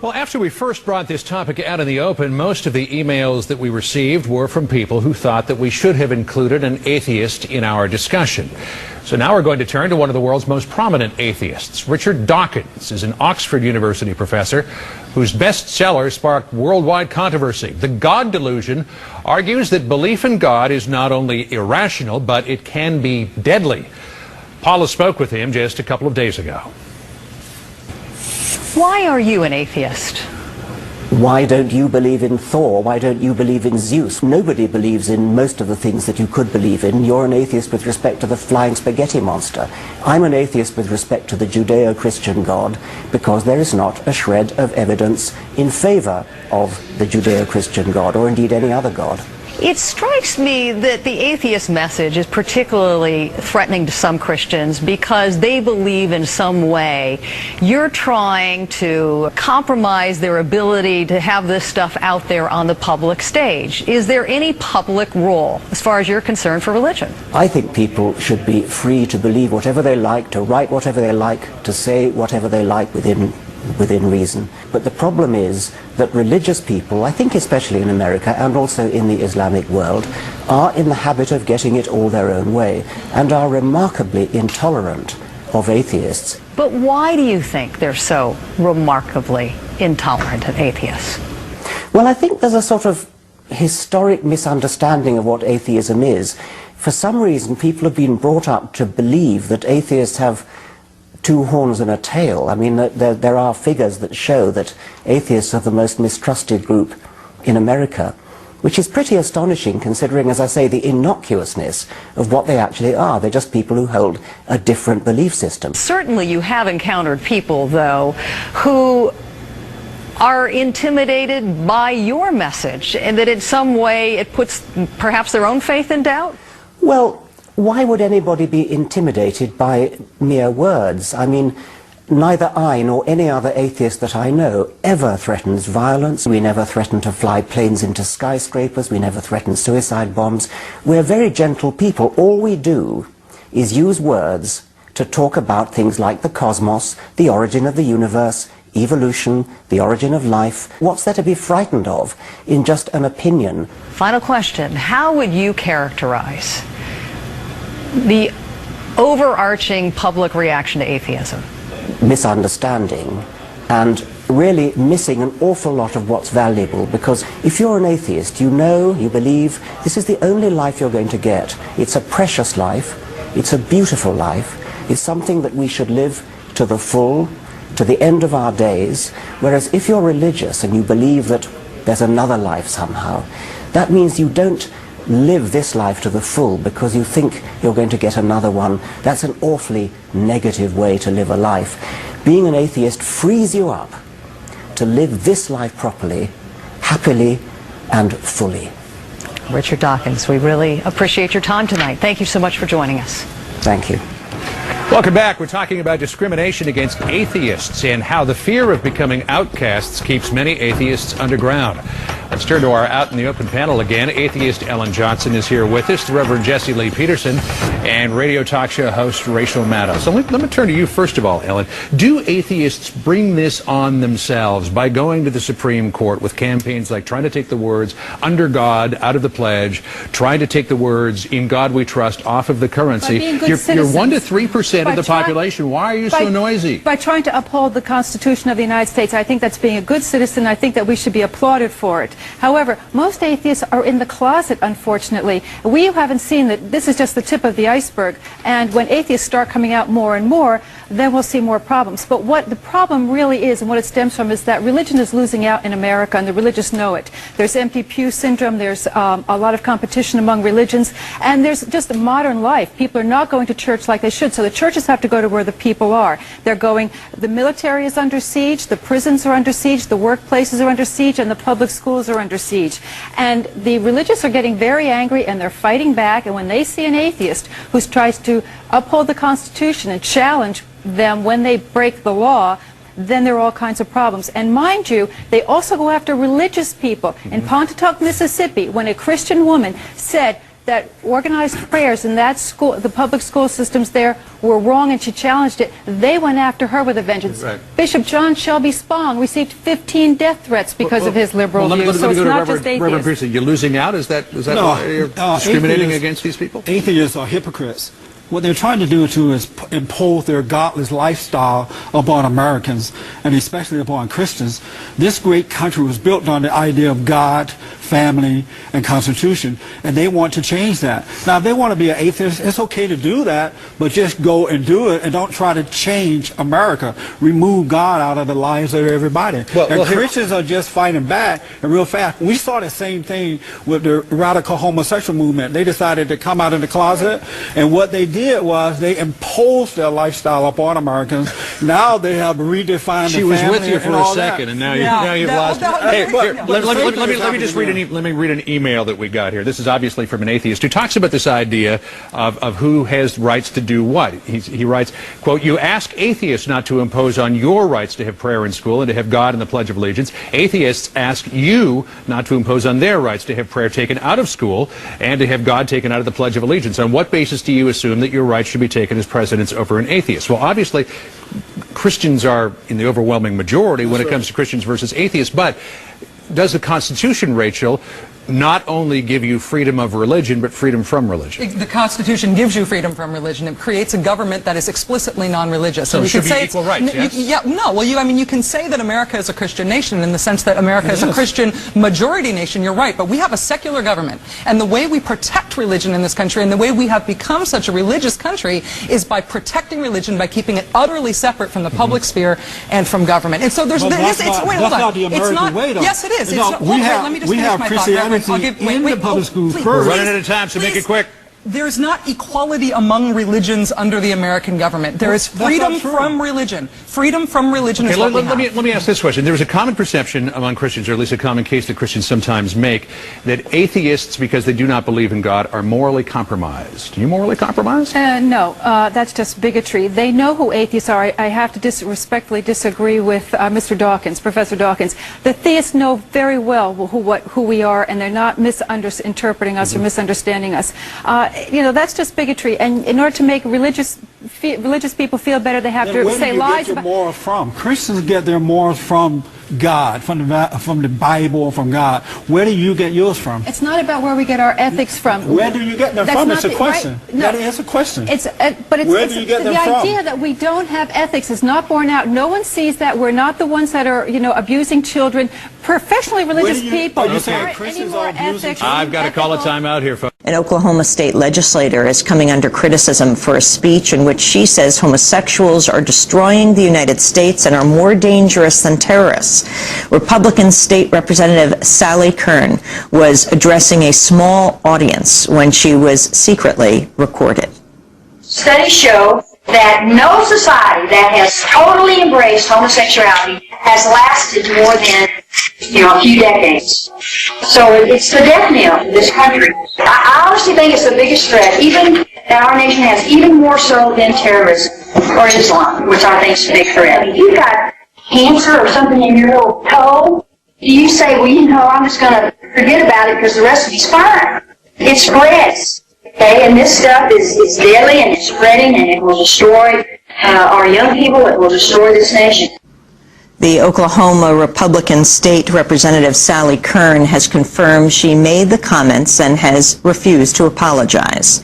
Well, after we first brought this topic out in the open, most of the emails that we received were from people who thought that we should have included an atheist in our discussion. So now we're going to turn to one of the world's most prominent atheists. Richard Dawkins is an Oxford University professor whose bestseller sparked worldwide controversy. The God Delusion argues that belief in God is not only irrational, but it can be deadly. Paula spoke with him just a couple of days ago. Why are you an atheist? Why don't you believe in Thor? Why don't you believe in Zeus? Nobody believes in most of the things that you could believe in. You're an atheist with respect to the flying spaghetti monster. I'm an atheist with respect to the Judeo-Christian God because there is not a shred of evidence in favor of the Judeo-Christian God or indeed any other God. It strikes me that the atheist message is particularly threatening to some Christians because they believe in some way you're trying to compromise their ability to have this stuff out there on the public stage. Is there any public role, as far as you're concerned, for religion? I think people should be free to believe whatever they like, to write whatever they like, to say whatever they like within reason. But the problem is that religious people, I think especially in America and also in the Islamic world, are in the habit of getting it all their own way and are remarkably intolerant of atheists. But why do you think they're so remarkably intolerant of atheists? Well, I think there's a sort of historic misunderstanding of what atheism is. For some reason, people have been brought up to believe that atheists have two horns and a tail. I mean, there are figures that show that atheists are the most mistrusted group in America, which is pretty astonishing considering, as I say, the innocuousness of what they actually are. They're just people who hold a different belief system. Certainly you have encountered people, though, who are intimidated by your message, and that in some way it puts perhaps their own faith in doubt? Well, why would anybody be intimidated by mere words? I mean, neither I nor any other atheist that I know ever threatens violence. We never threaten to fly planes into skyscrapers. We never threaten suicide bombs. We're very gentle people. All we do is use words to talk about things like the cosmos, the origin of the universe, evolution, the origin of life. What's there to be frightened of in just an opinion? Final question. How would you characterize the overarching public reaction to atheism? Misunderstanding and really missing an awful lot of what's valuable, because if you're an atheist, you know, you believe this is the only life you're going to get. It's a precious life, it's a beautiful life, it's something that we should live to the full, to the end of our days. Whereas if you're religious and you believe that there's another life somehow, that means you don't live this life to the full because you think you're going to get another one. That's an awfully negative way to live a life. Being an atheist frees you up to live this life properly, happily and fully. Richard Dawkins, we really appreciate your time tonight. Thank you so much for joining us. Thank you. Welcome back. We're talking about discrimination against atheists and how the fear of becoming outcasts keeps many atheists underground. Let's turn to our Out in the Open panel again. Atheist Ellen Johnson is here with us, the Reverend Jesse Lee Peterson, and radio talk show host Rachel Maddow. So let me turn to you first of all, Ellen. Do atheists bring this on themselves by going to the Supreme Court with campaigns like trying to take the words "under God" out of the pledge, trying to take the words "in God we trust" off of the currency? You're 1 to 3% of the population. Why are you so noisy? By trying to uphold the Constitution of the United States. I think that's being a good citizen. I think that we should be applauded for it. However, most atheists are in the closet, unfortunately. We haven't seen that. This is just the tip of the iceberg. And when atheists start coming out more and more, then we'll see more problems. But what the problem really is and what it stems from is that religion is losing out in America, and the religious know it. There's empty pew syndrome. There's a lot of competition among religions. And there's just a modern life. People are not going to church like they should. So the churches have to go to where the people are. They're going, the military is under siege, the prisons are under siege, the workplaces are under siege, and the public schools are under siege. And the religious are getting very angry, and they're fighting back. And when they see an atheist who tries to uphold the Constitution and challenge them when they break the law, then there are all kinds of problems. And mind you, they also go after religious people. In Pontotoc, Mississippi, when a Christian woman said, that organized prayers in that school, the public school systems there, were wrong, and she challenged it. They went after her with a vengeance. Right. Bishop John Shelby Spong received 15 death threats because of his liberal views. So it's not just atheists. Reverend Priestley, you're losing out? Is that No, why you're discriminating against these people? Atheists are hypocrites. What they're trying to do is impose their godless lifestyle upon Americans, and especially upon Christians. This great country was built on the idea of God, family, and Constitution, and they want to change that. Now, if they want to be an atheist, it's okay to do that, but just go and do it, and don't try to change America. Remove God out of the lives of everybody. And Christians are just fighting back, and real fast. We saw the same thing with the radical homosexual movement. They decided to come out of the closet, and what they did was they imposed their lifestyle upon Americans. Now they have redefined She the was family with you for and a all second, that. and now you've lost it. Hey, here, let me just read an email that we got here. This is obviously from an atheist who talks about this idea of who has rights to do what. He writes, quote, "You ask atheists not to impose on your rights to have prayer in school and to have God in the Pledge of Allegiance. Atheists ask you not to impose on their rights to have prayer taken out of school and to have God taken out of the Pledge of Allegiance. On what basis do you assume that your rights should be taken as precedence over an atheist?" Well, obviously, Christians are in the overwhelming majority when it comes to Christians versus atheists, but does the Constitution, Rachel, not only give you freedom of religion, but freedom from religion? The Constitution gives you freedom from religion. It creates a government that is explicitly non-religious. So it should be equal rights, yes? You can say that America is a Christian nation in the sense that America is a Christian majority nation, you're right, but we have a secular government, and the way we protect religion in this country, and the way we have become such a religious country, is by protecting religion, by keeping it utterly separate from the public sphere and from government. And so there's that's not the American way, though. Yes, it is. We have Christianity in the public schools first. We're running out of time, so make it quick. There's not equality among religions under the American government. There is freedom from religion. Freedom from religion is what we have. Let me ask this question. There is a common perception among Christians, or at least a common case that Christians sometimes make, that atheists, because they do not believe in God, are morally compromised. Are you morally compromised? No, that's just bigotry. They know who atheists are. I have to respectfully disagree with Mr. Dawkins, Professor Dawkins. The theists know very well who we are, and they're not misinterpreting us or misunderstanding us. That's just bigotry. And in order to make religious people feel better, they have to say lies about. Where do you get your morals from? Christians get their morals from God, from the Bible, from God. Where do you get yours from? It's not about where we get our ethics from. Where do you get them from? It's a question. Right? No. That is a question. Where do you get them from? The from? idea that we don't have ethics is not borne out. No one sees that. We're not the ones that are, abusing children. Professionally religious people. Are you saying Christians are abusing children? I've got to call a timeout here, folks. An Oklahoma state legislator is coming under criticism for a speech in which she says homosexuals are destroying the United States and are more dangerous than terrorists. Republican State Representative Sally Kern was addressing a small audience when she was secretly recorded. Studies show that no society that has totally embraced homosexuality has lasted more than, a few decades. So it's the death knell in this country. I honestly think it's the biggest threat, even that our nation has, even more so than terrorism or Islam, which I think is a big threat. If you've got cancer or something in your little toe, do you say, well, I'm just going to forget about it because the rest of me's fine? It spreads. Okay, and this stuff is deadly, and it's spreading, and it will destroy our young people. It will destroy this nation. The Oklahoma Republican State Representative Sally Kern has confirmed she made the comments and has refused to apologize.